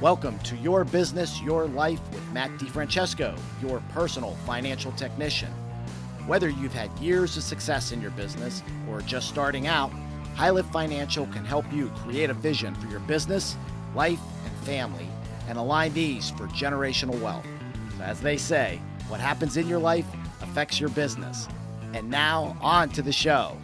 Welcome to Your Business, Your Life with Matt DiFrancesco, your personal financial technician. Whether you've had years of success in your business or just starting out, Highlift Financial can help you create a vision for your business, life, and family, and align these for generational wealth. So as they say, what happens in your life affects your business. And now, on to the show.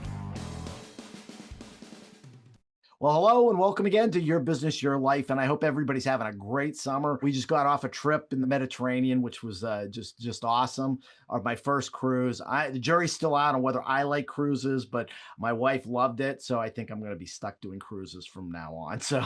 Well, hello and welcome again to Your Business, Your Life. And I hope everybody's having a great summer. We just got off a trip in the Mediterranean, which was just awesome. My first cruise. The jury's still out on whether I like cruises, but my wife loved it. So I think I'm going to be stuck doing cruises from now on. So,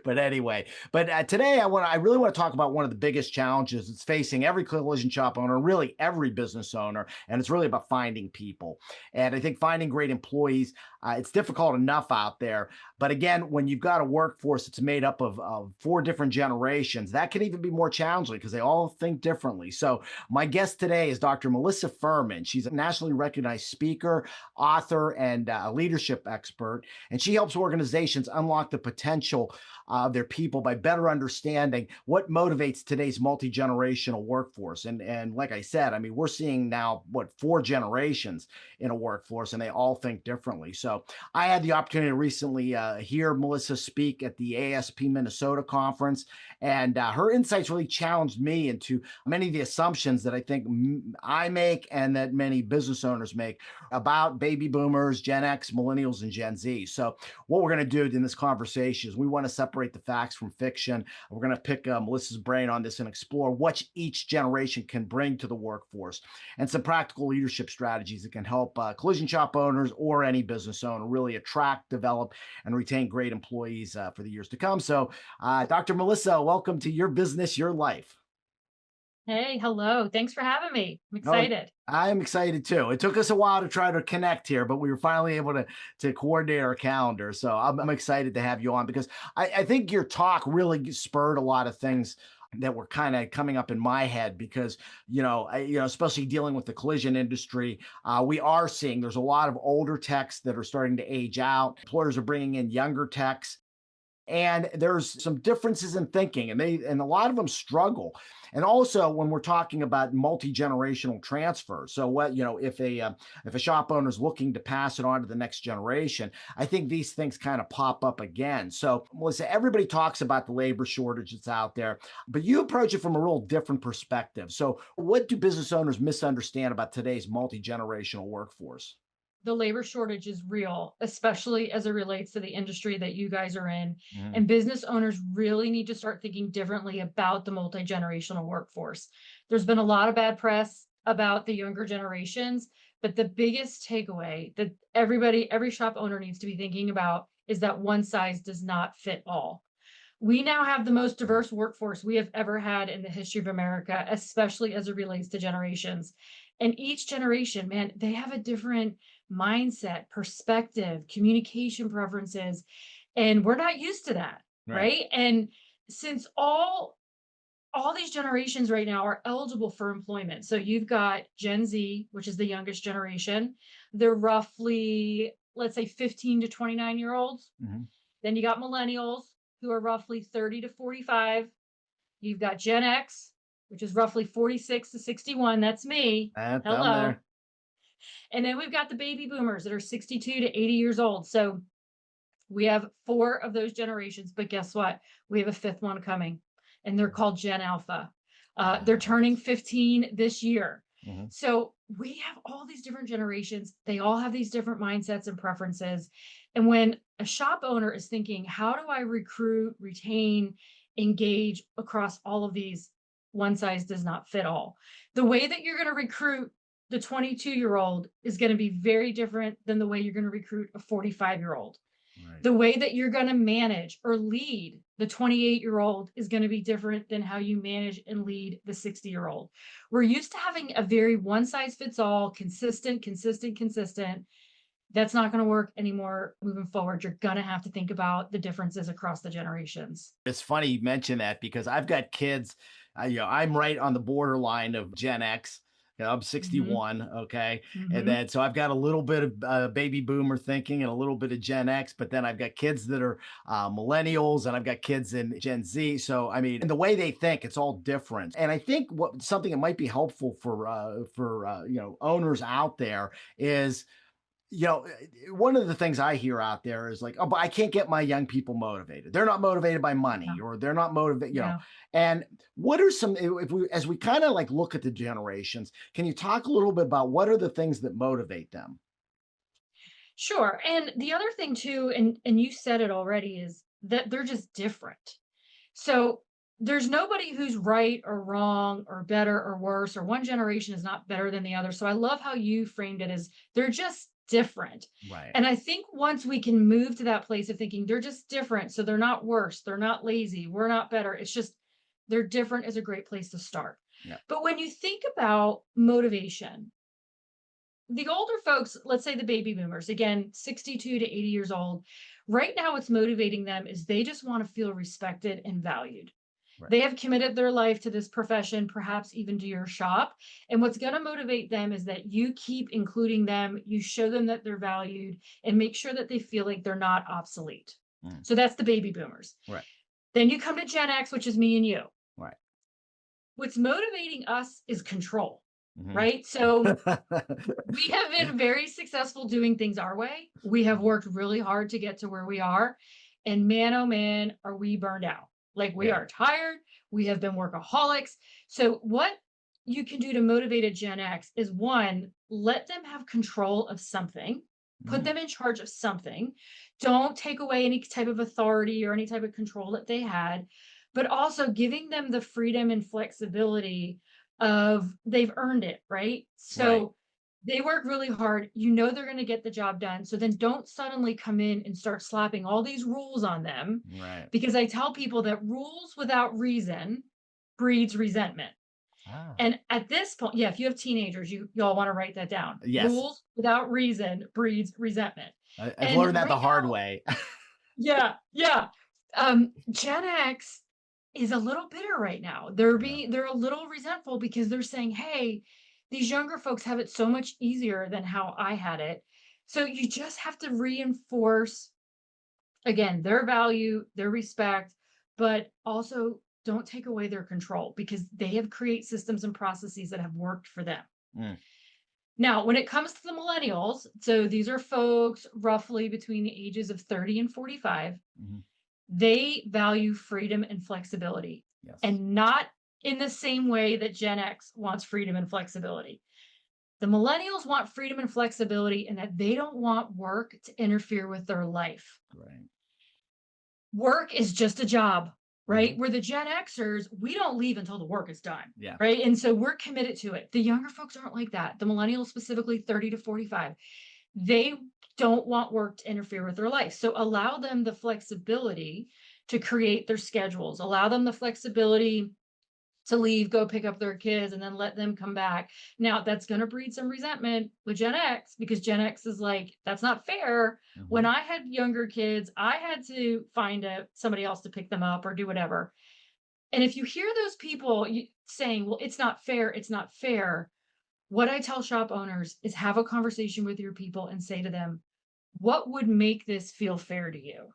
but anyway, today I really want to talk about one of the biggest challenges that's facing every collision shop owner, really every business owner. And it's really about finding people. And I think finding great employees, it's difficult enough out there. But again, when you've got a workforce that's made up of 4 different generations, that can even be more challenging because they all think differently. So my guest today is Dr. Melissa Furman. She's a nationally recognized speaker, author, and a leadership expert. And she helps organizations unlock the potential of their people by better understanding what motivates today's multi-generational workforce. And like I said, I mean, we're seeing now, 4 generations in a workforce, and they all think differently. So I had the opportunity to recently hear Melissa speak at the ASP Minnesota conference, and her insights really challenged me into many of the assumptions that I think I make and that many business owners make about baby boomers, Gen X, millennials, and Gen Z. So what we're going to do in this conversation is we want to separate the facts from fiction. We're going to pick Melissa's brain on this and explore what each generation can bring to the workforce and some practical leadership strategies that can help collision shop owners or any business owner really attract, develop, and retain great employees for the years to come. So Dr. Melissa, welcome to Your Business, Your Life. Hey, hello. Thanks for having me. I'm Oh, excited. I'm excited too. It took us a while to try to connect here, but we were finally able to coordinate our calendar. So I'm excited to have you on because I think your talk really spurred a lot of things that were kind of coming up in my head because, especially dealing with the collision industry, we are seeing there's a lot of older techs that are starting to age out. Employers are bringing in younger techs. And there's some differences in thinking, and a lot of them struggle. And also, when we're talking about multi-generational transfer, so if a shop owner is looking to pass it on to the next generation, I think these things kind of pop up again. So, Melissa, everybody talks about the labor shortage that's out there, but you approach it from a real different perspective. So, what do business owners misunderstand about today's multi-generational workforce? The labor shortage is real, especially as it relates to the industry that you guys are in. Mhm. And business owners really need to start thinking differently about the multi-generational workforce. There's been a lot of bad press about the younger generations, but the biggest takeaway that every shop owner needs to be thinking about is that one size does not fit all. We now have the most diverse workforce we have ever had in the history of America, especially as it relates to generations. And each generation, man, they have a different mindset, perspective, communication preferences, and we're not used to that, Right. right? And since all these generations right now are eligible for employment. So you've got Gen Z, which is the youngest generation. They're roughly, let's say 15 to 29-year-olds. Mhm. Then you got millennials who are roughly 30 to 45. You've got Gen X, which is roughly 46 to 61. That's me. I'm Hello. there. And then we've got the baby boomers that are 62 to 80 years old. So we have 4 of those generations, but guess what? We have a 5th one coming, and they're called Gen Alpha. They're turning 15 this year. Mhm. So we have all these different generations. They all have these different mindsets and preferences. And when a shop owner is thinking, how do I recruit, retain, engage across all of these? One size does not fit all. The way that you're going to recruit the 22-year-old is going to be very different than the way you're going to recruit a 45-year-old. Right. The way that you're going to manage or lead the 28-year-old is going to be different than how you manage and lead the 60-year-old. We're used to having a very one size fits all, consistent, consistent, consistent. That's not going to work anymore moving forward. You're going to have to think about the differences across the generations. It's funny you mention that because I've got kids. I'm right on the borderline of Gen X, I'm Mhm, 61. Okay. And mhm. then, so I've got a little bit of baby boomer thinking and a little bit of Gen X, but then I've got kids that are millennials and I've got kids in Gen Z. So, I mean, and the way they think, it's all different. And I think what something that might be helpful for, owners out there is, one of the things I hear out there is like, oh, but I can't get my young people motivated. They're not motivated by Yeah, money, or they're not motivated, yeah. And what are some, if we, as we kind of like look at the generations, can you talk a little bit about what are the things that motivate them? Sure, and the other thing too, and you said it already, is that they're just different. So, there's nobody who's right or wrong or better or worse, or one generation is not better than the other. So I love how you framed it as they're just different. Right. And I think once we can move to that place of thinking they're just different, so they're not worse, they're not lazy, we're not better. It's just they're different is a great place to start. Yeah. But when you think about motivation, the older folks, let's say the baby boomers, again, 62 to 80 years old, right now what's motivating them is they just want to feel respected and valued. Right. They have committed their life to this profession, perhaps even to your shop. And what's going to motivate them is that you keep including them, you show them that they're valued, and make sure that they feel like they're not obsolete. Mm. So that's the baby boomers. Right. Then you come to Gen X, which is me and you. Right. What's motivating us is control, Mhm. right? So we have been very successful doing things our way. We have worked really hard to get to where we are. And man, oh man, are we burned out. Like we Yeah. are tired. We have been workaholics. So, what you can do to motivate a Gen X is one, let them have control of something, put Mm. them in charge of something. Don't take away any type of authority or any type of control that they had, but also giving them the freedom and flexibility of they've earned it, right? Right. So, they work really hard. You know they're going to get the job done. So then don't suddenly come in and start slapping all these rules on them, Right. because I tell people that rules without reason breeds resentment. Ah. And at this point, yeah, if you have teenagers, y'all want to write that down. Yes. Rules without reason breeds resentment. I've And learned that right the hard now, way. yeah, yeah. Gen X is a little bitter right now. Yeah. They're a little resentful because they're saying, "Hey, these younger folks have it so much easier than how I had it." So you just have to reinforce again their value, their respect, but also don't take away their control because they have create systems and processes that have worked for them. Mm. Now, when it comes to the millennials, so these are folks roughly between the ages of 30 and 45. Mhm. They value freedom and flexibility, Yes. and not in the same way that Gen X wants freedom and flexibility. The millennials want freedom and flexibility, and that they don't want work to interfere with their life. Right. Work is just a job, right? Mhm. Where the Gen Xers, we don't leave until the work is done, Yeah. right? And so we're committed to it. The younger folks aren't like that. The millennials, specifically 30 to 45, they don't want work to interfere with their life. So allow them the flexibility to create their schedules, allow them the flexibility to leave, go pick up their kids, and then let them come back. Now, that's going to breed some resentment with Gen X because Gen X is like, that's not fair. When Mhm. I had younger kids, I had to find somebody else to pick them up or do whatever. And if you hear those people saying, well, it's not fair, what I tell shop owners is have a conversation with your people and say to them, what would make this feel fair to you?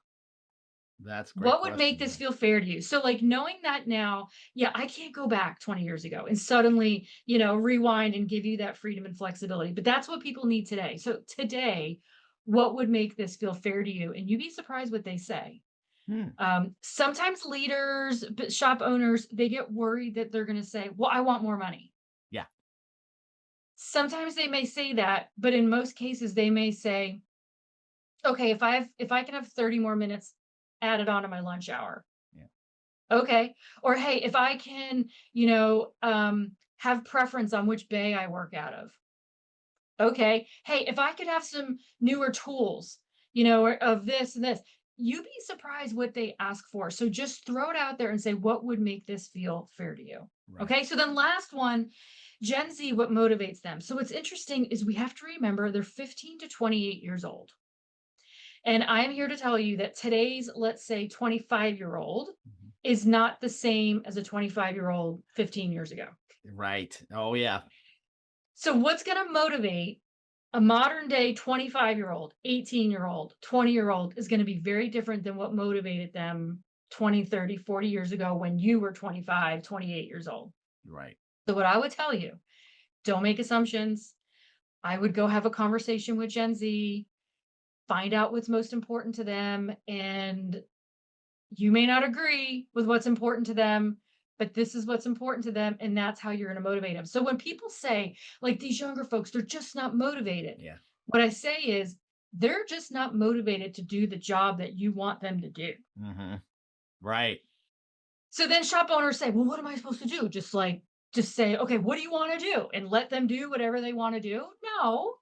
That's a great What would make question. this Yeah. feel fair to you? So, like, knowing that now, yeah, I can't go back 20 years ago and suddenly, rewind and give you that freedom and flexibility. But that's what people need today. So, today, what would make this feel fair to you? And you'd be surprised what they say. Hmm. Sometimes leaders, shop owners, they get worried that they're going to say, well, I want more money. Yeah. Sometimes they may say that, but in most cases, they may say, okay, if I can have 30 more minutes added on to my lunch hour. Yeah. Okay. Or hey, if I can, have preference on which bay I work out of. Okay. Hey, if I could have some newer tools, or of this and this, you'd be surprised what they ask for. So just throw it out there and say, what would make this feel fair to you? Right. Okay. So then last one, Gen Z, what motivates them? So what's interesting is we have to remember they're 15 to 28 years old. And I'm here to tell you that today's, let's say, 25-year-old Mhm. is not the same as a 25-year-old 15 years ago. Right. Oh, yeah. So what's going to motivate a modern day 25-year-old, 18-year-old, 20-year-old is going to be very different than what motivated them 20, 30, 40 years ago when you were 25, 28 years old. Right. So what I would tell you, don't make assumptions. I would go have a conversation with Gen Z, find out what's most important to them, and you may not agree with what's important to them, but this is what's important to them, and that's how you're going to motivate them. So when people say, like these younger folks, they're just not motivated, Yeah. what I say is they're just not motivated to do the job that you want them to do. Hmm. Right. So then shop owners say, well, what am I supposed to do? Just say, okay, what do you want to do? And let them do whatever they want to do? No,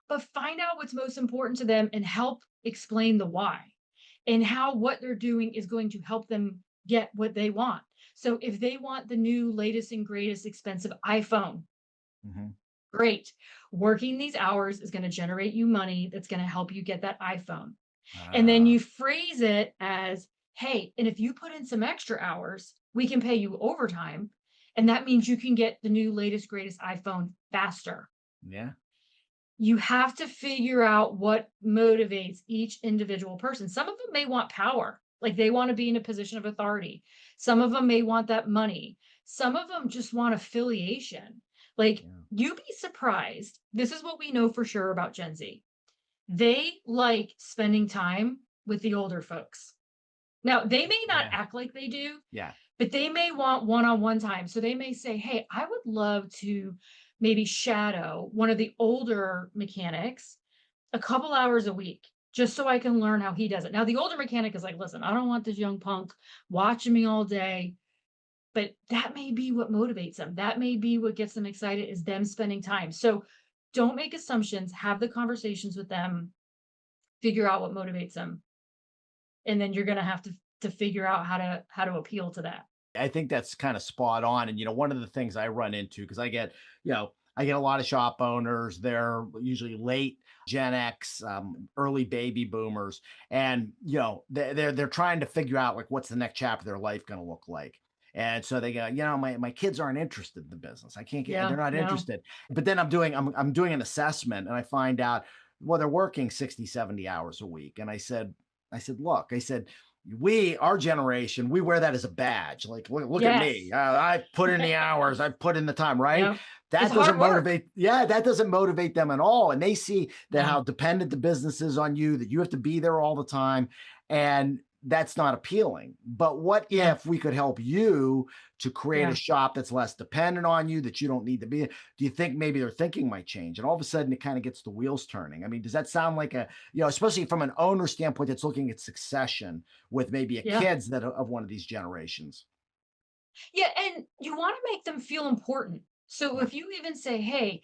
but find out what's most important to them and help explain the why and how what they're doing is going to help them get what they want. So if they want the new latest and greatest expensive iPhone, Hmm. great. Working these hours is going to generate you money that's going to help you get that iPhone. And then Ah, you phrase it as, hey, and if you put in some extra hours, we can pay you overtime. And that means you can get the new latest, greatest iPhone faster. yeah. You have to figure out what motivates each individual person. Some of them may want power, like they want to be in a position of authority. Some of them may want that money. Some of them just want affiliation. Like Yeah. you'd be surprised. This is what we know for sure about Gen Z. They like spending time with the older folks. Now, they may not Yeah. act like they do, Yeah. but they may want one-on-one time. So they may say, "Hey, I would love to maybe shadow one of the older mechanics a couple hours a week just so I can learn how he does it." Now, the older mechanic is like, "Listen, I don't want this young punk watching me all day." But that may be what motivates them. That may be what gets them excited is them spending time. So don't make assumptions, have the conversations with them, figure out what motivates them, and then you're going to have to figure out how to appeal to that. I think that's kind of spot on. And, one of the things I run into, because I get a lot of shop owners. They're usually late Gen X, early baby boomers. And, they're trying to figure out like what's the next chapter of their life going to look like. And so they go, my kids aren't interested in the business. I can't get, Yeah, they're not no. interested. But then I'm doing an assessment and I find out, well, they're working 60, 70 hours a week. And look, our generation, we wear that as a badge. Like, look at me. Yes. I put in the hours, I put in the time, right? Yeah. It's That doesn't hard work. motivate. Yeah, that doesn't motivate them at all. And they see that No. how dependent the business is on you, that you have to be there all the time. And that's not appealing. But what Yeah. if we could help you to create a Yeah. shop that's less dependent on you, that you don't need to be? Do you think maybe their thinking might change? And all of a sudden it kind of gets the wheels turning. I mean, does that sound like especially from an owner standpoint that's looking at succession with maybe a Yeah. kids that of one of these generations? Yeah, and you wanna make them feel important. So Yeah. if you even say, "Hey,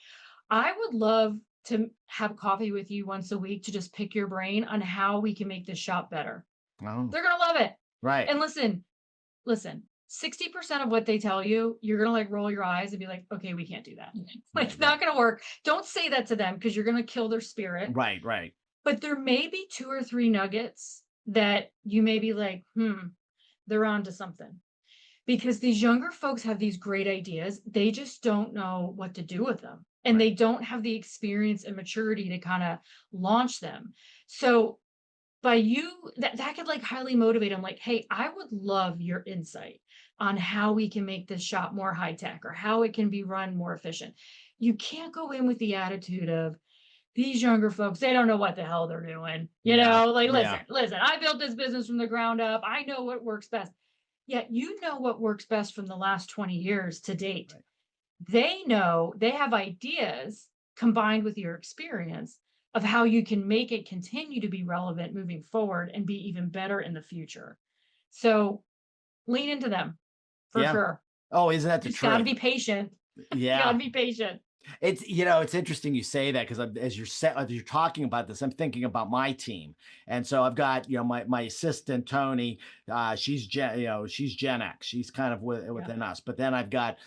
I would love to have coffee with you once a week to just pick your brain on how we can make this shop better." Oh, They're gonna love it. right. And listen, 60% of what they tell you, you're gonna, like, roll your eyes and be like, "Okay, we can't do that." Like, Right. it's not Right. gonna work. Don't say that to them because 'cause you're gonna kill their spirit. Right. Right. But there may be 2 or 3 nuggets that you may be like, "Hmm, they're onto something." Because these younger folks have these great ideas, they just don't know what to do with them, and Right. they don't have the experience and maturity to kinda launch them. So, by you that could, like, highly motivate them. Like, "Hey, I would love your insight on how we can make this shop more high tech or how it can be run more efficient." You can't go in with the attitude of, "These younger folks, they don't know what the hell they're doing." Yeah. Like, Yeah. listen, I built this business from the ground up. I know what works best. Yet you know what works best from the last 20 years to date. Right. They know they have ideas combined with your experience of how you can make it continue to be relevant moving forward and be even better in the future. So lean into them for Yeah. sure. Oh, isn't that the You just got to truth? be patient. You got Yeah. to be patient. It's interesting you say that because as you're talking about this, I'm thinking about my team, and so I've got my assistant Tony, she's Gen X, she's kind of Yeah. within us, but then I've got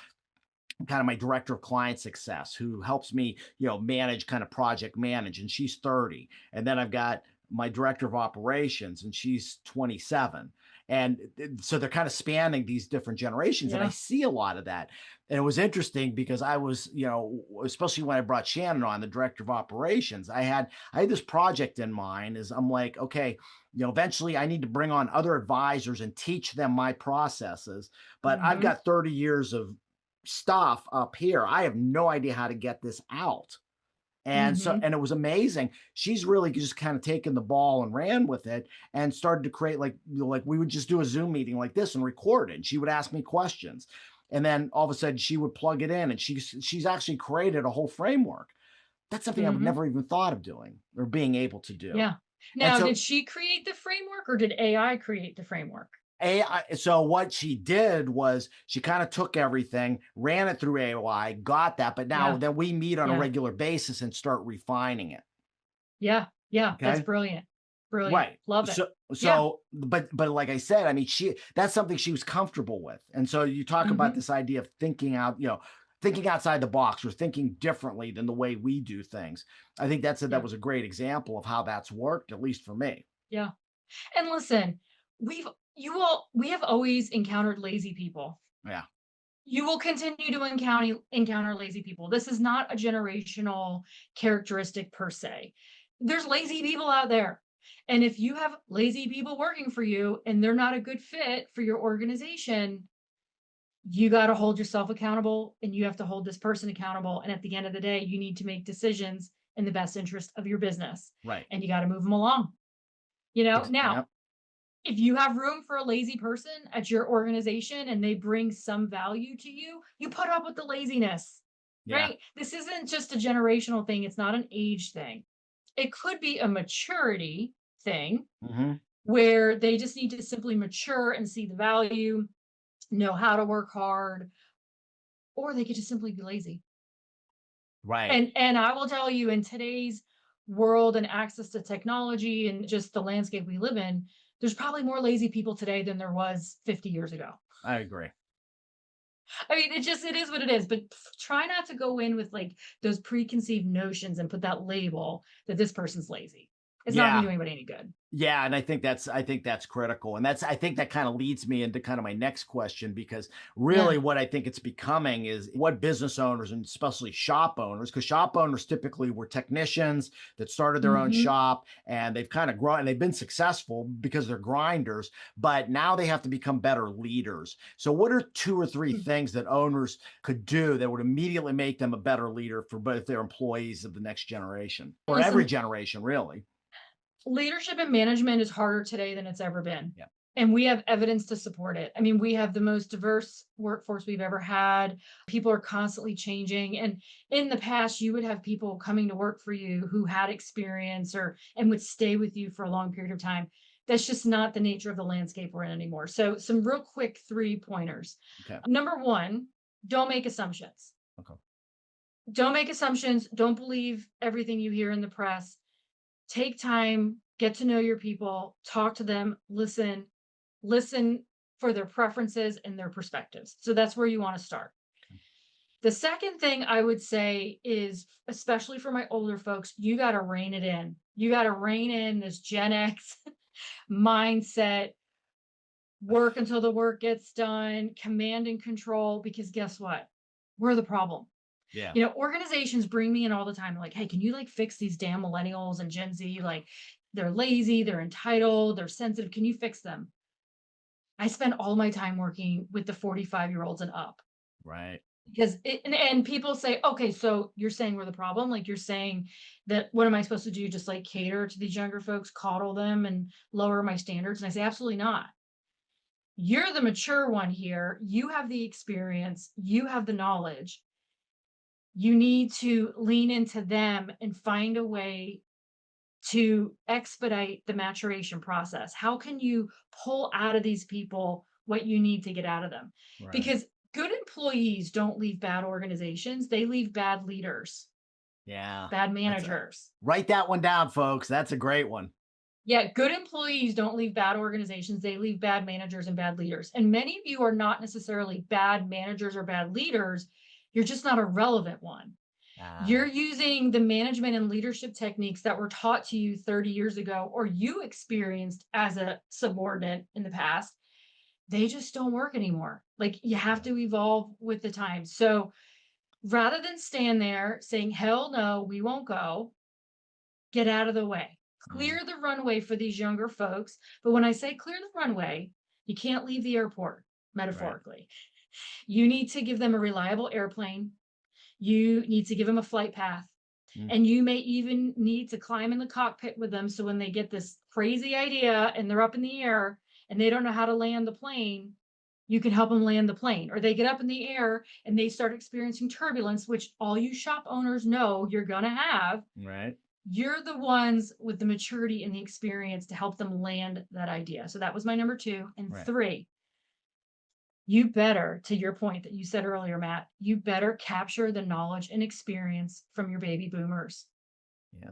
kind of my director of client success who helps me manage kind of project manage, and she's 30, and then I've got my director of operations and she's 27, And so they're kind of spanning these different generations. And I Yeah. see a lot of that. And it was interesting because I was, especially when I brought Shannon on, the director of operations, I had this project in mind. Is I'm like, okay, eventually I need to bring on other advisors and teach them my processes. But I've Mhm. got 30 years of stuff up here. I have no idea how to get this out. And so, Mhm. and it was amazing. She's really just kind of taken the ball and ran with it and started to create, like, like we would just do a Zoom meeting like this and record it. And she would ask me questions. And then all of a sudden she would plug it in, and she's actually created a whole framework. That's something I would Mhm. never even thought of doing or being able to do. Yeah. And Now, so did she create the framework or did AI create the framework? AI, so what she did was she kind of took everything, ran it through AI, got that, but now Yeah. then we meet on a Yeah. regular basis and start refining it. Yeah. Yeah. That's Okay. brilliant. Brilliant. Right. Love it. Yeah. But like I said, I mean, that's something she was comfortable with. And so you talk about Mhm. this idea of thinking out, thinking outside the box or thinking differently than the way we do things. I think that Yeah. was a great example of how that's worked, at least for me. Yeah. And listen, we have always encountered lazy people. Yeah. You will continue to encounter lazy people. This is not a generational characteristic per se. There's lazy people out there. And if you have lazy people working for you and they're not a good fit for your organization, you got to hold yourself accountable and you have to hold this person accountable. And at the end of the day, you need to make decisions in the best interest of your business Right. and you got to move them along. Now, Yeah. if you have room for a lazy person at your organization and they bring some value to you, you put up with the laziness, Yeah. right? This isn't just a generational thing, it's not an age thing. It could be a maturity thing Hmm. where they just need to simply mature and see the value, know how to work hard, or they could just simply be lazy. Right. And I will tell you, in today's world and access to technology and just the landscape we live in, there's probably more lazy people today than there was 50 years ago. I agree. I mean, it is what it is, but try not to go in with like those preconceived notions and put that label that this person's lazy. It's not going to Yeah. do anybody any good. Yeah, and I think that's critical. And I think that kind of leads me into kind of my next question, because really Yeah. what I think it's becoming is what business owners, and especially shop owners, because shop owners typically were technicians that started their own Hmm. shop, and they've kind of grown and they've been successful because they're grinders, but now they have to become better leaders. So what are two or three things that owners could do that would immediately make them a better leader for both their employees of the next generation or every Listen, generation, really? leadership and management is harder today than it's ever been. Yeah. And we have evidence to support it. I mean, we have the most diverse workforce we've ever had. People are constantly changing. And in the past, you would have people coming to work for you who had experience or and would stay with you for a long period of time. That's just not the nature of the landscape we're in anymore. So, some real quick 3 pointers. Okay. Number one, don't make assumptions. Okay. Don't make assumptions. Don't believe everything you hear in the press. Take time, get to know your people, talk to them, listen for their preferences and their perspectives. So that's where you want to start. The second thing I would say is, especially for my older folks, you got to rein it in. You got to rein in this Gen X mindset, work until the work gets done, command and control, because guess what? We're the problem. Yeah. Organizations bring me in all the time, like, hey, can you like fix these damn millennials and Gen Z? Like, they're lazy, they're entitled, they're sensitive. Can you fix them? I spend all my time working with the 45-year-olds and up Right. because and people say, okay, so you're saying we're the problem? Like, you're saying that what am I supposed to do? Just like cater to these younger folks, coddle them, and lower my standards? And I say, absolutely not. You're the mature one here. You have the experience, you have the knowledge. You need to lean into them and find a way to expedite the maturation process. How can you pull out of these people what you need to get out of them? Right. Because good employees don't leave bad organizations, they leave bad leaders, Yeah. bad That's a managers. Write that one down, folks. That's a great one. Yeah, good employees don't leave bad organizations, they leave bad managers and bad leaders. And many of you are not necessarily bad managers or bad leaders, you're just not a relevant one. You're Ah, using the management and leadership techniques that were taught to you 30 years ago, or you experienced as a subordinate in the past. They just don't work anymore. Like you have yeah, to evolve with the times. So rather than stand there saying, hell no, we won't go, get out of the way. mhm, Clear the runway for these younger folks. But when I say clear the runway, you can't leave the airport, right, metaphorically. You need to give them a reliable airplane. You need to give them a flight path. mm, And you may even need to climb in the cockpit with them. So when they get this crazy idea and they're up in the air and they don't know how to land the plane, you can help them land the plane. Or they get up in the air and they start experiencing turbulence, which all you shop owners know you're going to have. right, You're the ones with the maturity and the experience to help them land that idea. So that was my number two. And right, three, you better, to your point that you said earlier, Matt, you better capture the knowledge and experience from your baby boomers. yeah,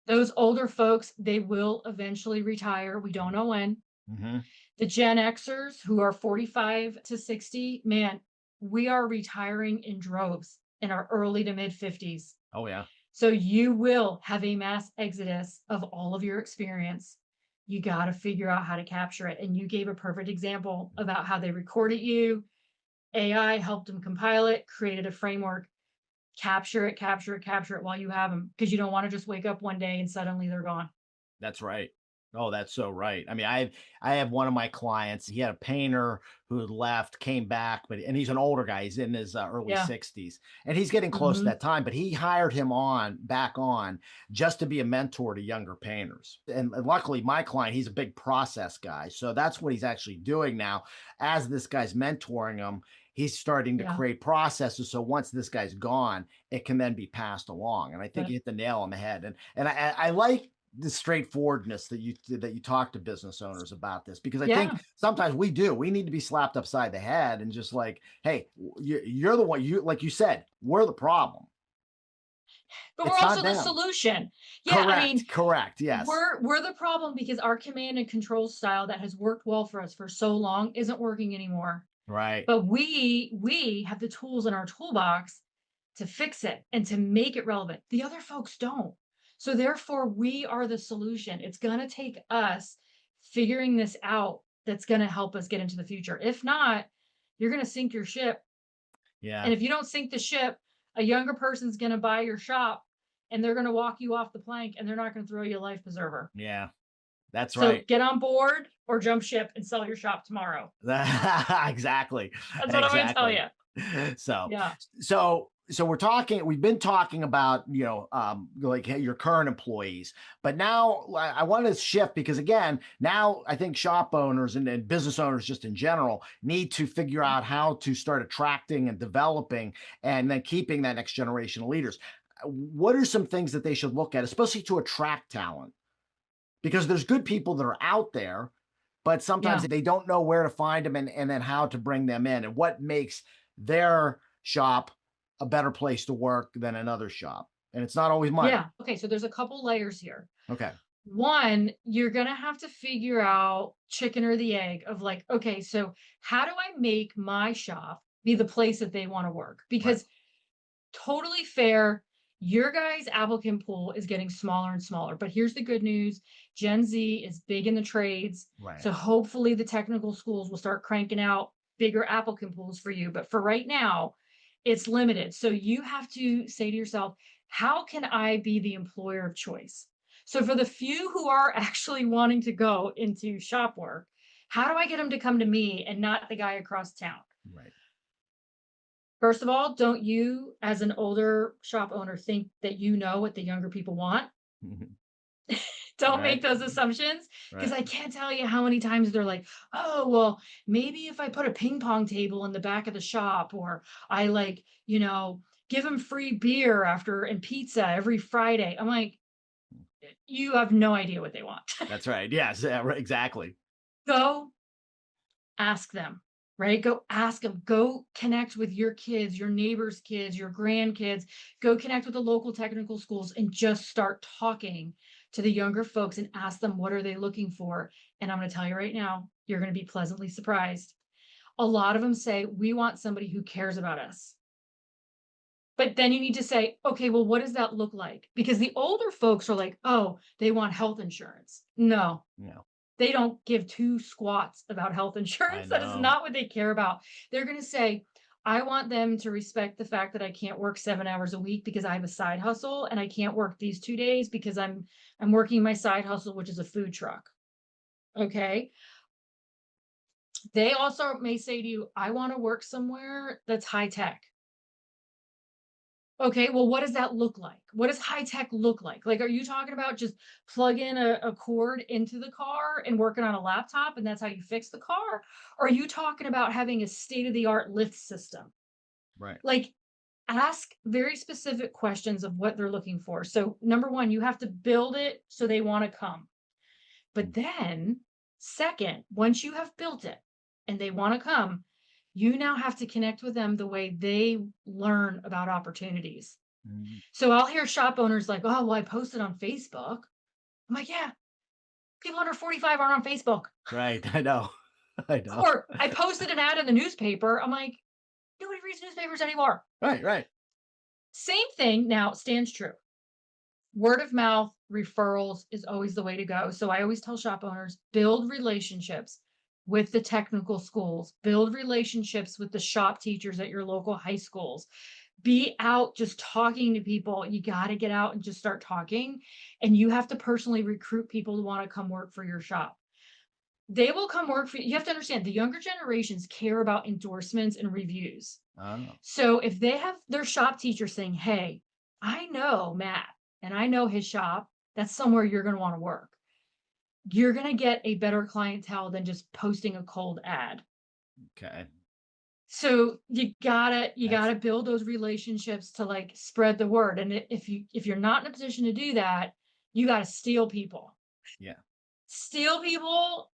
Those older folks, they will eventually retire. We don't know when. mhm, The Gen Xers who are 45 to 60, man, we are retiring in droves in our early to mid 50s. oh, yeah, So you will have a mass exodus of all of your experience. You got to figure out how to capture it. And you gave a perfect example about how they recorded you. AI helped them compile it, created a framework. Capture it, capture it, capture it while you have them because you don't want to just wake up one day and suddenly they're gone. that's right. Oh, that's so right. I mean, I have one of my clients, he had a painter who had left, came back, but and he's an older guy, he's in his, early Yeah. 60s, and he's getting close to Hmm. that time, but he hired him on back on just to be a mentor to younger painters, and luckily, my client, he's a big process guy, so that's what he's actually doing now. As this guy's mentoring him, he's starting to Yeah. create processes, so once this guy's gone, it can then be passed along, and I think But you hit the nail on the head, and I like the straightforwardness that you talk to business owners about this, because I think yeah. sometimes we need to be slapped upside the head and just like, hey, you're the one, you like you said, we're the problem, But we're it's not also the them. solution. Yeah, I mean, Correct, yes. we're the problem because our command and control style that has worked well for us for so long isn't working anymore. Right. But we have the tools in our toolbox to fix it and to make it relevant. The other folks don't. So therefore, we are the solution. It's going to take us figuring this out that's going to help us get into the future. If not, you're going to sink your ship. Yeah, And if you don't sink the ship, a younger person's going to buy your shop and they're going to walk you off the plank and they're not going to throw you a life preserver. yeah, that's So right. get on board or jump ship and sell your shop tomorrow. Exactly, That's what I'm going to tell exactly. you. So, Yeah. we've been talking about, like, hey, your current employees, but now I want to shift, because again, now I think shop owners and business owners just in general need to figure out how to start attracting and developing and then keeping that next generation of leaders. What are some things that they should look at, especially to attract talent? Because there's good people that are out there, but sometimes Yeah. they don't know where to find them, and then how to bring them in, and what makes their shop a better place to work than another shop. And it's not always money. Yeah. Okay. So there's a couple layers here. Okay. One, you're going to have to figure out chicken or the egg of like, okay, so how do I make my shop be the place that they want to work? Right. Because totally fair, your guys' applicant pool is getting smaller and smaller. But here's the good news: Gen Z is big in the trades. Right. So hopefully the technical schools will start cranking out bigger applicant pools for you. But for right now, it's limited. So you have to say to yourself, how can I be the employer of choice? So for the few who are actually wanting to go into shop work, how do I get them to come to me and not the guy across town? Right. First of all, don't you, as an older shop owner, think that you know what the younger people want? Mhm. Don't make Right. those assumptions because Right. I can't tell you how many times they're like, oh, well, maybe if I put a ping pong table in the back of the shop, or I like, give them free beer after and pizza every Friday. I'm like, you have no idea what they want. That's right. Yes. Yeah, right, exactly. Go ask them, right? Go ask them. Go connect with your kids, your neighbors' kids, your grandkids. Go connect with the local technical schools and just start talking to the younger folks and ask them what are they looking for. And I'm going to tell you right now, you're going to be pleasantly surprised. A lot of them say, we want somebody who cares about us. But then you need to say, okay, well, what does that look like? Because the older folks are like, oh, they want health insurance. No, You know, they don't give two squats about health I insurance. That is know. not what they care about. They're going to say, I want them to respect the fact that I can't work 7 hours a week because I have a side hustle, and I can't work these 2 days because I'm working my side hustle, which is a food truck. Okay. They also may say to you, I want to work somewhere that's high tech. Okay, well, what does that look like? What does high tech look like? Like, are you talking about just plug in a cord into the car and working on a laptop and that's how you fix the car? Or are you talking about having a state of the art lift system? Right. Like, ask very specific questions of what they're looking for. So, number one, you have to build it so they want to come. But Mm, then, second, once you have built it and they want to come, you now have to connect with them the way they learn about opportunities. mm. So I'll hear shop owners like, "Oh, well, I posted on Facebook." I'm like, "Yeah, people under 45 aren't on Facebook." Right. I know. I know. Or I posted an ad in the newspaper. I'm like, "Nobody reads newspapers anymore." Right, right. Same thing now stands true. Word of mouth referrals is always the way to go. So I always tell shop owners, build relationships with the technical schools, build relationships with the shop teachers at your local high schools. Be out just talking to people. You got to get out and just start talking. And you have to personally recruit people who want to come work for your shop. They will come work for you. You have to understand the younger generations care about endorsements and reviews. Oh, So if they have their shop teacher saying, hey, I know Matt and I know his shop, that's somewhere you're going to want to work. You're going to get a better clientele than just posting a cold ad. okay. So you gotta That's build those relationships to like spread the word. And if you're not in a position to do that, you gotta steal people. yeah. Steal people,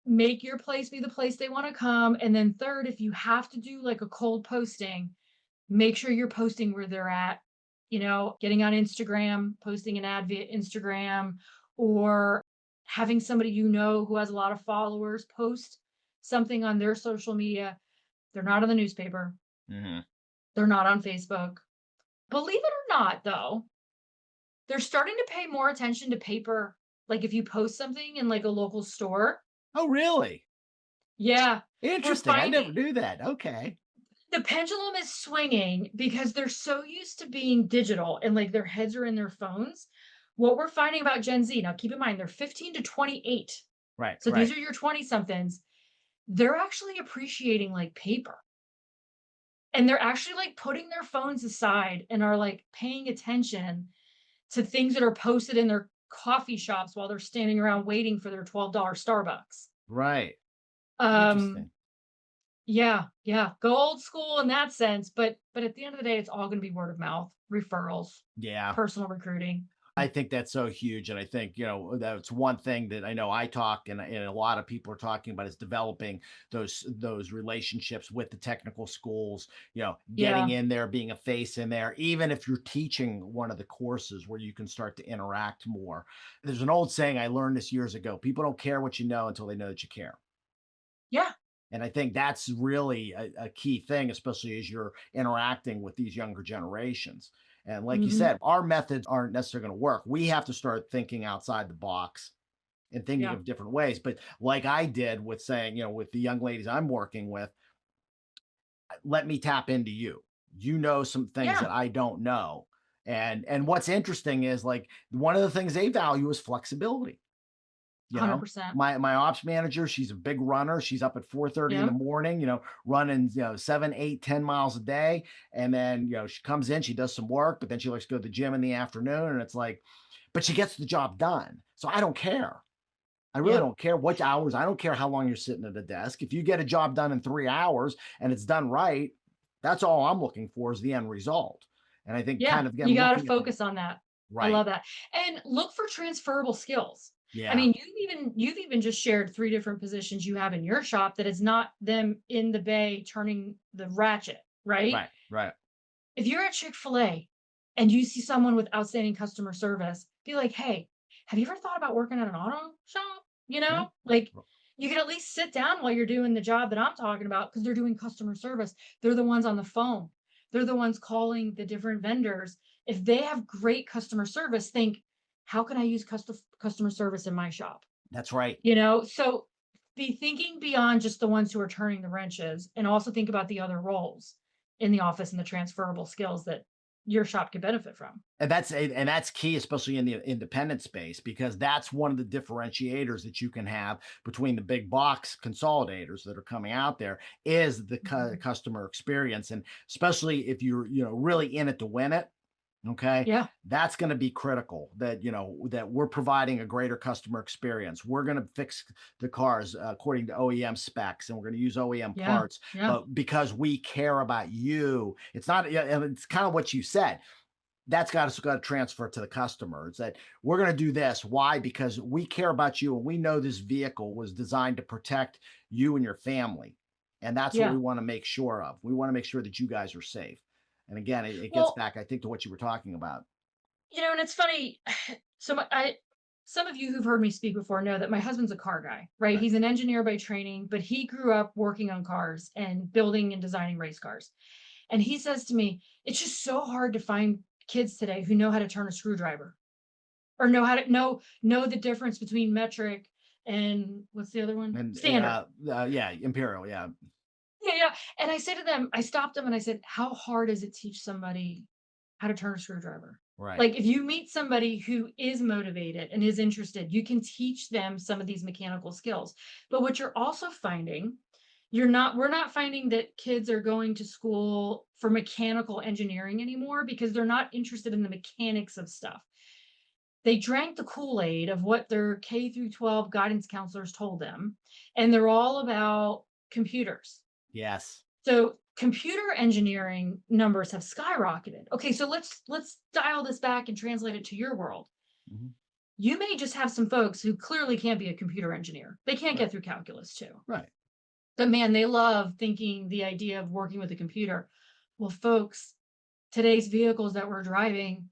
make your place be the place they want to come. And then third, if you have to do like a cold posting, make sure you're posting where they're at, getting on Instagram, posting an ad via Instagram, or having somebody who has a lot of followers post something on their social media. They're not in the newspaper. Mhm. They're not on Facebook. Believe it or not, though, they're starting to pay more attention to paper. Like if you post something in like a local store. Oh, really? Yeah, we're Interesting. I finding never knew that. Okay. the pendulum is swinging because they're so used to being digital and like their heads are in their phones. What we're finding about Gen Z, now keep in mind, they're 15 to 28. Right, So these right. are your 20 somethings. They're actually appreciating like paper. And they're actually like putting their phones aside and are like paying attention to things that are posted in their coffee shops while they're standing around waiting for their $12 Starbucks. Right. Um, Interesting. yeah, yeah, go old school in that sense, but at the end of the day, it's all going to be word of mouth, referrals, Yeah. personal recruiting. I think that's so huge. And I think, that's one thing that I know I talk and a lot of people are talking about is developing those relationships with the technical schools, getting Yeah, in there, being a face in there, even if you're teaching one of the courses where you can start to interact more. There's an old saying I learned this years ago. People don't care what you know until they know that you care. yeah, And I think that's really a key thing, especially as you're interacting with these younger generations. And like you hmm, said, our methods aren't necessarily going to work. We have to start thinking outside the box and thinking yeah, of different ways. But like I did with saying, with the young ladies I'm working with, let me tap into you. You know some things yeah, that I don't know. And what's interesting is like one of the things they value is flexibility. You know, 100%. my ops manager, she's a big runner. She's up at 4:30 in the Yeah, morning, running, 7, 8, 10 miles a day. And then, she comes in, she does some work, but then she likes to go to the gym in the afternoon. And it's like, but she gets the job done. So I don't care. I really yeah, don't care what hours. I don't care how long you're sitting at a desk. If you get a job done in 3 hours and it's done right, that's all I'm looking for is the end result. And I think yeah. kind of again You got to looking at the focus on that. I right. love that. And look for transferable skills. I Yeah. mean, you've even just shared three different positions you have in your shop that is not them in the bay turning the ratchet, right? Right. Right. If you're at Chick-fil-A and you see someone with outstanding customer service, be like, "Hey, have you ever thought about working at an auto shop?" Yeah. Like you can at least sit down while you're doing the job that I'm talking about because they're doing customer service. They're the ones on the phone. They're the ones calling the different vendors. If they have great customer service, think, how can I use customer service in my shop? That's right. So be thinking beyond just the ones who are turning the wrenches and also think about the other roles in the office and the transferable skills that your shop could benefit from. And that's key, especially in the independent space, because that's one of the differentiators that you can have between the big box consolidators that are coming out there is the Mhm. customer experience, and especially if you're really in it to win it. Okay, Yeah. that's going to be critical. That we're providing a greater customer experience. We're going to fix the cars according to OEM specs, and we're going to use OEM Yeah. parts. Yeah. But because we care about you, it's not. Yeah, and it's kind of what you said, that's got to transfer to the customer. It's that we're going to do this. Why? Because we care about you and we know this vehicle was designed to protect you and your family. And that's what we Yeah. want to make sure of. We want to make sure that you guys are safe. And again, it gets Well, back, I think, to what you were talking about. and it's funny. So some of you who've heard me speak before know that my husband's a car guy, right? Right. He's an engineer by training, but he grew up working on cars and building and designing race cars. And he says to me, it's just so hard to find kids today who know how to turn a screwdriver or know how to know the difference between metric and what's the other one? And Standard. yeah, Imperial. Yeah. Yeah, yeah. And I say to them, I stopped them and I said, how hard is it to teach somebody how to turn a screwdriver? Right. Like if you meet somebody who is motivated and is interested, you can teach them some of these mechanical skills. But what you're also finding, we're not finding that kids are going to school for mechanical engineering anymore because they're not interested in the mechanics of stuff. They drank the Kool-Aid of what their K through 12 guidance counselors told them, and they're all about computers. Yes. So computer engineering numbers have skyrocketed. Okay, so let's dial this back and translate it to your world. Mhm. You may just have some folks who clearly can't be a computer engineer. They can't Right. get through calculus too. Right. But man, they love thinking the idea of working with a computer. Well, folks, today's vehicles that we're driving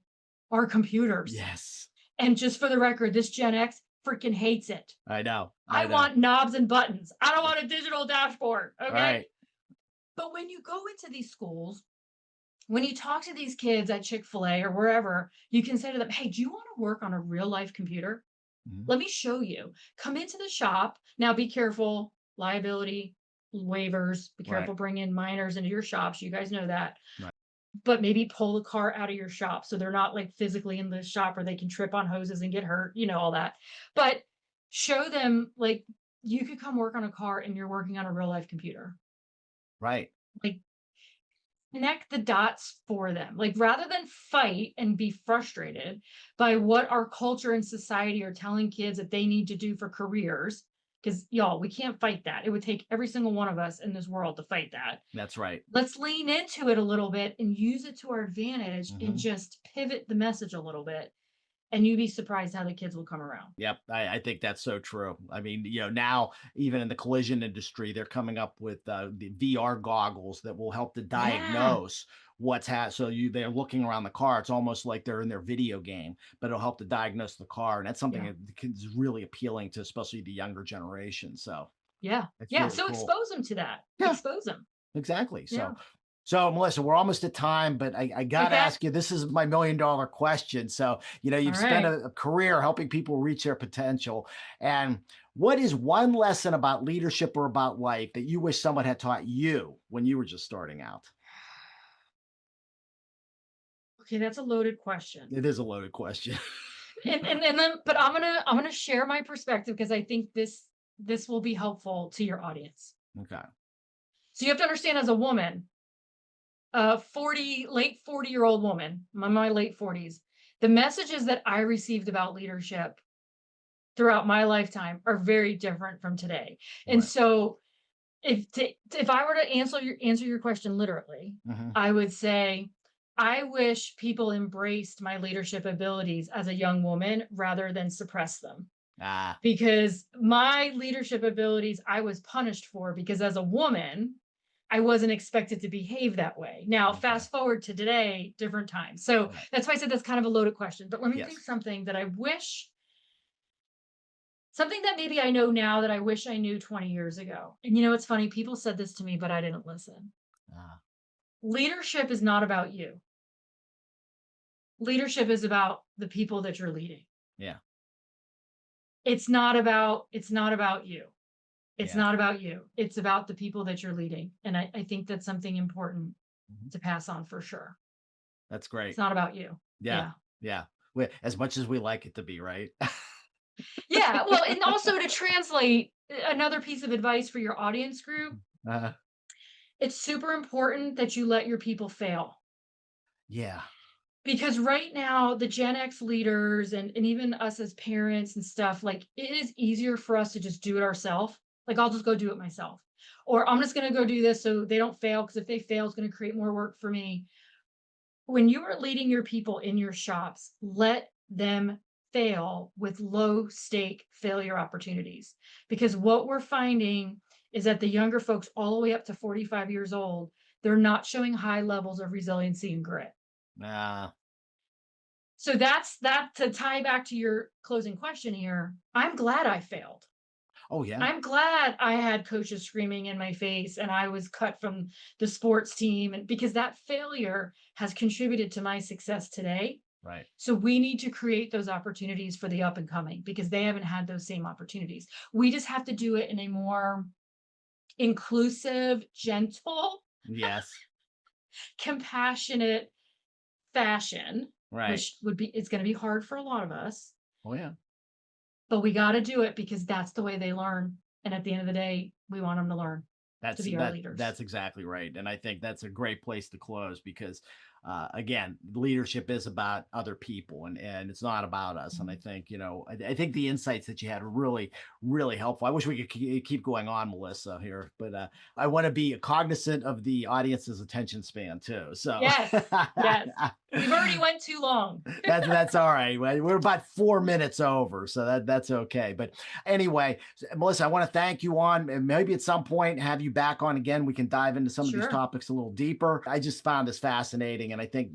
are computers. Yes. And just for the record, this Gen X freaking hates it. I know. I I know. want knobs and buttons. I don't want a digital dashboard. Okay. Right. But when you go into these schools, when you talk to these kids at Chick-fil-A or wherever, you can say to them, hey, do you want to work on a real life computer? Mhm. Let me show you. Come into the shop. Now be careful, liability, waivers, be Right. careful bringing minors into your shops. You guys know that. Right. But maybe pull the car out of your shop so they're not like physically in the shop or they can trip on hoses and get hurt, all that. But show them like you could come work on a car and you're working on a real life computer. Right. Like connect the dots for them. Like rather than fight and be frustrated by what our culture and society are telling kids that they need to do for careers, because y'all, we can't fight that. It would take every single one of us in this world to fight that. That's right. Let's lean into it a little bit and use it to our advantage and Mhm. just pivot the message a little bit. And you'd be surprised how the kids will come around. Yep, I think that's so true. I mean, now even in the collision industry, they're coming up with the VR goggles that will help to Yeah. diagnose so they're looking around the car. It's almost like they're in their video game, but it'll help to diagnose the car, and that's something Yeah. that is really appealing to especially the younger generation. So Yeah. it's Yeah. really So cool. expose them to that. Yeah, Expose them. exactly. Yeah. So Melissa, we're almost at time, but I got to Okay. ask you, this is my $1 million question. So, All you've spent right. a career helping people reach their potential. And what is one lesson about leadership or about life that you wish someone had taught you when you were just starting out? Okay, that's a loaded question. It is a loaded question. And then but I'm gonna share my perspective because I think this will be helpful to your audience. Okay. So you have to understand as a woman, a 40, late 40-year-old woman, I'm in my late 40s, the messages that I received about leadership throughout my lifetime are very different from today. And Right. so if I were to answer your question literally, Hmm. I would say I wish people embraced my leadership abilities as a young woman rather than suppress them. Ah, Because my leadership abilities I was punished for because as a woman, I wasn't expected to behave that way. Now, okay. fast forward to today, different times. So Right. that's why I said that's kind of a loaded question. But let me think Yes. something that maybe I know now that I wish I knew 20 years ago. And it's funny, people said this to me, but I didn't listen. Ah, leadership is not about you. Leadership is about the people that you're leading. Yeah. It's not about you. It's Yeah. not about you. It's about the people that you're leading. And I think that's something important Mhm. to pass on for sure. That's It's great. not about you. Yeah. Yeah. Yeah. As much as we like it to be, right? Yeah. Well, and also to translate another piece of advice for your audience group, Uh, it's super important that you let your people fail. yeah. Because right now, the Gen X leaders and even us as parents and stuff, like it is easier for us to just do it ourselves. Like, I'll just go do it myself. Or I'm just going to go do this so they don't fail. Because if they fail, it's going to create more work for me. When you are leading your people in your shops, let them fail with low stake failure opportunities. Because what we're finding is that the younger folks, all the way up to 45 years old, they're not showing high levels of resiliency and grit. Uh, So that's that to tie back to your closing question here. I'm glad I failed. oh yeah. I'm glad I had coaches screaming in my face and I was cut from the sports team and because that failure has contributed to my success today. Right. So we need to create those opportunities for the up and coming because they haven't had those same opportunities. We just have to do it in a more inclusive, gentle, Yes. compassionate fashion, Right. which would be it's going to be hard for a lot of us. Oh yeah. But we gotta do it because that's the way they learn, and at the end of the day, we want them to learn, to be our leaders. That's exactly right, and I think that's a great place to close because, again, leadership is about other people, and it's not about us. And I Mhm. think I think the insights that you had are really helpful. I wish we could keep going on, Melissa, here, but I want to be cognizant of the audience's attention span too. So Yes, yes. We've already went too long. that's all right. We're about 4 minutes over, so that's okay. But anyway, Melissa, I want to thank you on, and maybe at some point have you back on again. We can dive into some of these Sure. topics a little deeper. I just found this fascinating, and I think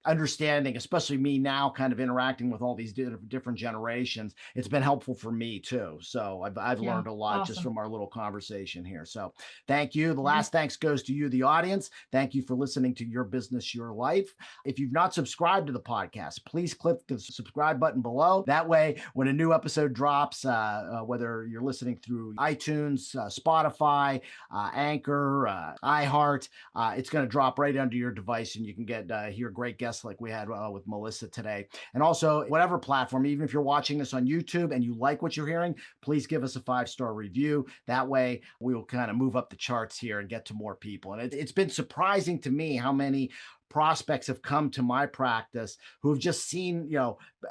understanding, especially me now, kind of interacting with all these different generations, it's been helpful for me too. So I've Yeah, learned a lot just awesome. from our little conversation here. So thank you. The Yeah. last thanks goes to you, the audience. Thank you for listening to Your Business, Your Life. If you've not subscribed to the podcast, please click the subscribe button below. That way, when a new episode drops, whether you're listening through iTunes, Spotify, Anchor, iHeart, it's going to drop right under your device and you can get hear great guests like we had with Melissa today. And also, whatever platform, even if you're watching this on YouTube and you like what you're hearing, please give us a 5-star review. That way, we will kind of move up the charts here and get to more people. And it's been surprising to me how many prospects have come to my practice who have just seen,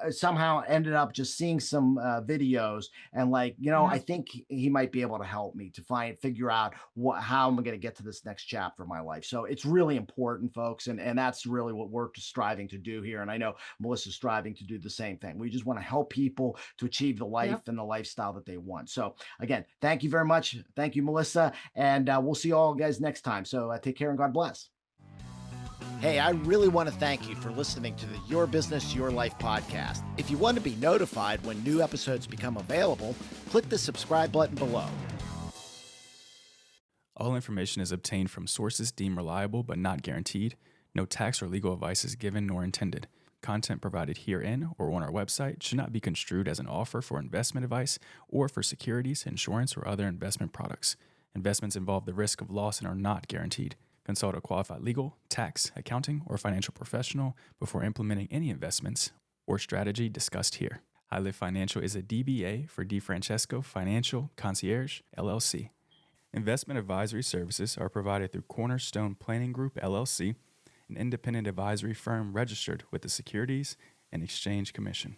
somehow ended up just seeing some videos and like, I Yeah. think he might be able to help me to figure out how I'm going to get to this next chapter of my life. So it's really important, folks. And that's really what we're striving to do here. And I know Melissa's striving to do the same thing. We just want to help people to achieve the life Yep. and the lifestyle that they want. So again, thank you very much. Thank you, Melissa. And we'll see you all guys next time. So take care and God bless. Hey, I really want to thank you for listening to the Your Business, Your Life podcast. If you want to be notified when new episodes become available, click the subscribe button below. All information is obtained from sources deemed reliable but not guaranteed. No tax or legal advice is given nor intended. Content provided herein or on our website should not be construed as an offer for investment advice or for securities, insurance, or other investment products. Investments involve the risk of loss and are not guaranteed. Consult a qualified legal, tax, accounting, or financial professional before implementing any investments or strategy discussed here. High Lift Financial is a DBA for DiFrancesco Financial Concierge, LLC. Investment advisory services are provided through Cornerstone Planning Group, LLC, an independent advisory firm registered with the Securities and Exchange Commission.